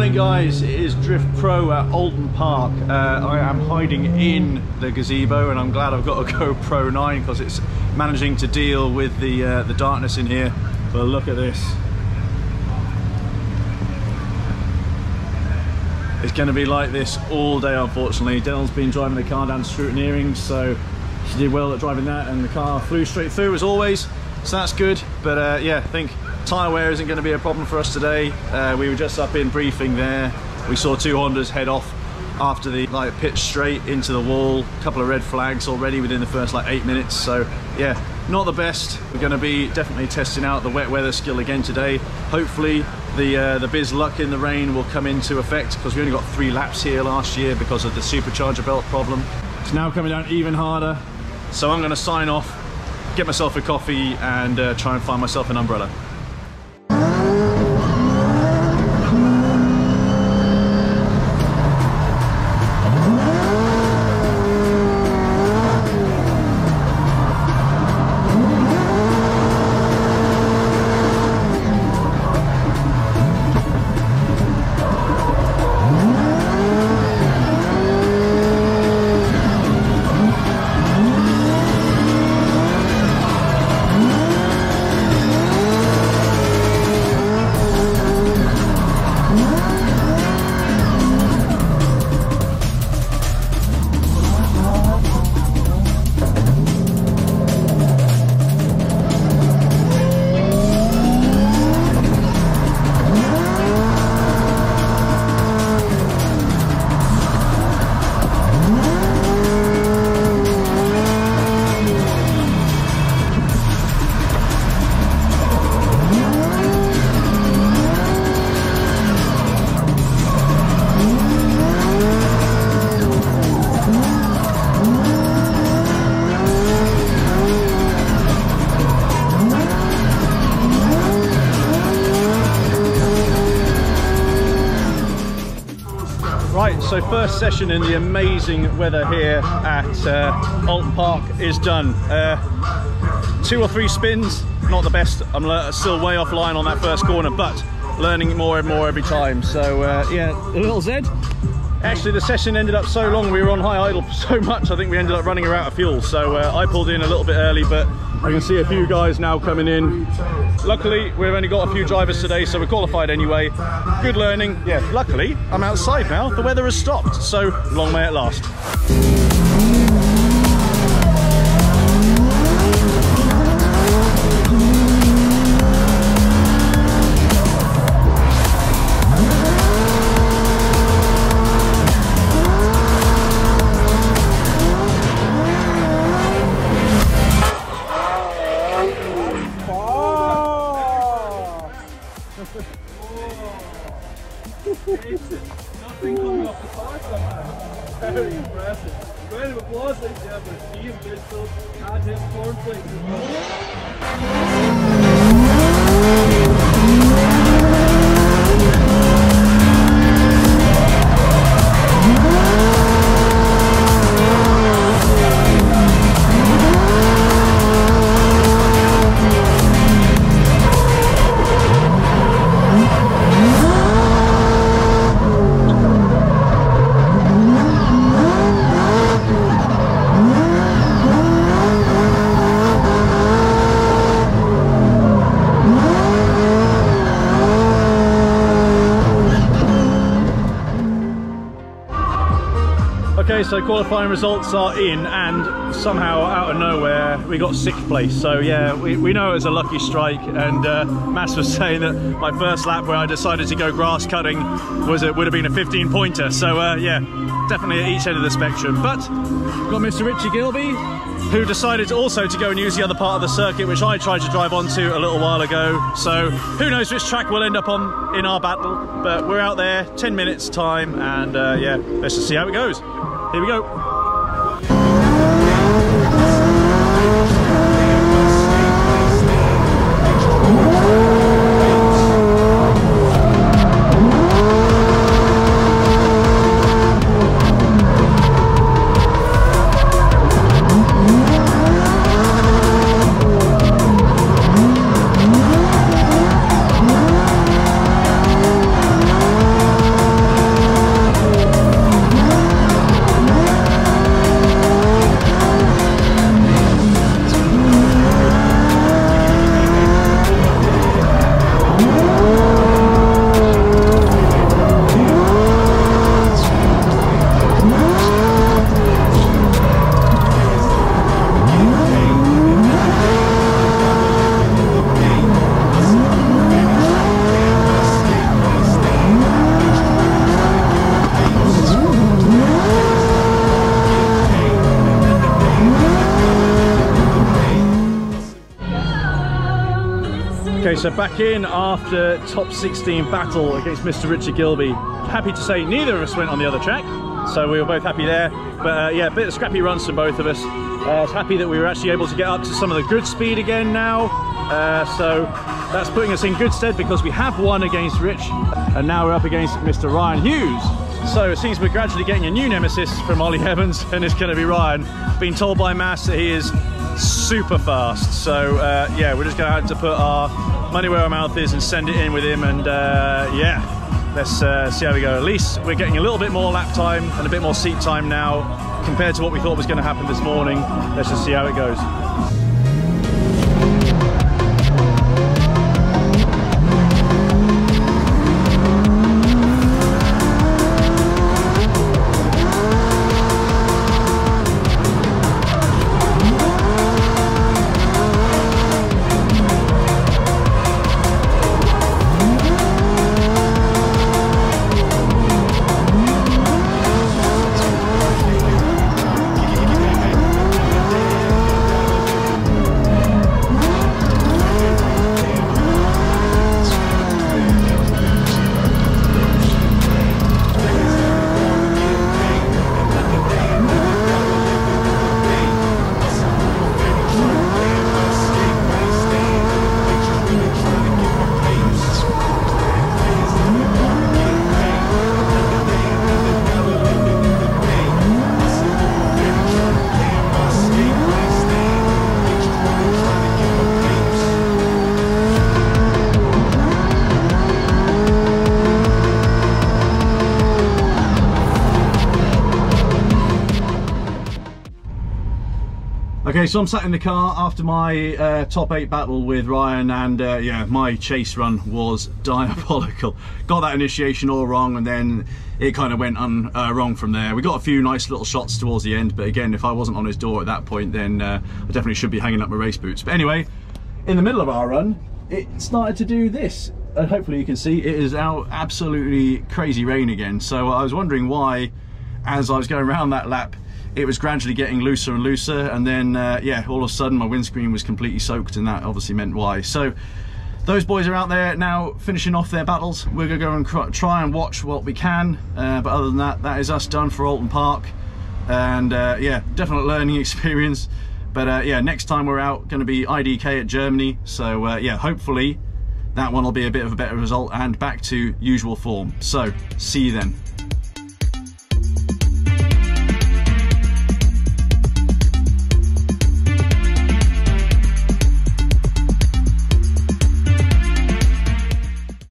Morning guys, it is Drift Pro at Oulton Park. I am hiding in the gazebo and I'm glad I've got a GoPro 9 because it's managing to deal with the darkness in here. But look at this. It's going to be like this all day unfortunately. Dylan's been driving the car down scrutineering, so she did well at driving that and the car flew straight through as always, so that's good. But yeah, I think tyre wear isn't going to be a problem for us today. We were just up in briefing there. We saw two Hondas head off after the pitch straight into the wall. A couple of red flags already within the first 8 minutes. So yeah, not the best. We're going to be definitely testing out the wet weather skill again today. Hopefully the Biz luck in the rain will come into effect because we only got 3 laps here last year because of the supercharger belt problem. It's now coming down even harder. So I'm going to sign off, get myself a coffee and try and find myself an umbrella. Right, so first session in the amazing weather here at Oulton Park is done. 2 or 3 spins, not the best. I'm still way offline on that first corner, but learning more and more every time. So yeah, a little Zed. Actually, the session ended up so long, we were on high idle so much, I think we ended up running out of fuel. So I pulled in a little bit early, but I can see a few guys now coming in. Luckily, we've only got a few drivers today, so we're qualified anyway. Good learning. Yeah, luckily, I'm outside now. The weather has stopped, so long may it last. Nothing coming off the car somehow. Very impressive. Round of applause, ladies and gentlemen. Ian Bristol, can't hit cornflakes as well. Okay, so qualifying results are in, and somehow out of nowhere we got 6th place. So yeah, we know it was a lucky strike, and Mass was saying that my first lap where I decided to go grass cutting would have been a 15-pointer. So yeah, definitely at each end of the spectrum. But got Mr. Richie Gilby, who decided also to go and use the other part of the circuit, which I tried to drive onto a little while ago. So who knows which track we'll end up on in our battle, but we're out there, 10 minutes time, and yeah, let's just see how it goes. Here we go. So back in after top 16 battle against Mr. Richard Gilby. Happy to say neither of us went on the other track, so we were both happy there. But yeah, a bit of scrappy runs from both of us. Happy that we were actually able to get up to some of the good speed again now. So that's putting us in good stead because we have won against Rich, and now we're up against Mr. Ryan Hughes. So it seems we're gradually getting a new nemesis from Ollie Evans, and it's going to be Ryan. Been told by Mass that he is super fast, so yeah, we're just going to have to put our money where our mouth is and send it in with him, and yeah, let's see how we go. At least we're getting a little bit more lap time and a bit more seat time now compared to what we thought was going to happen this morning. Let's just see how it goes. Okay, so I'm sat in the car after my top 8 battle with Ryan, and yeah, my chase run was diabolical. Got that initiation all wrong, and then it kind of went wrong from there. We got a few nice little shots towards the end, but again, if I wasn't on his door at that point, then I definitely should be hanging up my race boots. But anyway, in the middle of our run, it started to do this, and hopefully you can see it is out absolutely crazy rain again. So I was wondering why, as I was going around that lap, it was gradually getting looser and looser, and then yeah, all of a sudden my windscreen was completely soaked, and that obviously meant why. So those boys are out there now finishing off their battles. We're gonna go and try and watch what we can, but other than that, that is us done for Alton Park. And yeah, definite learning experience. But yeah, next time we're out, going to be IDK at Germany, so yeah, hopefully that one will be a bit of a better result and back to usual form. So see you then.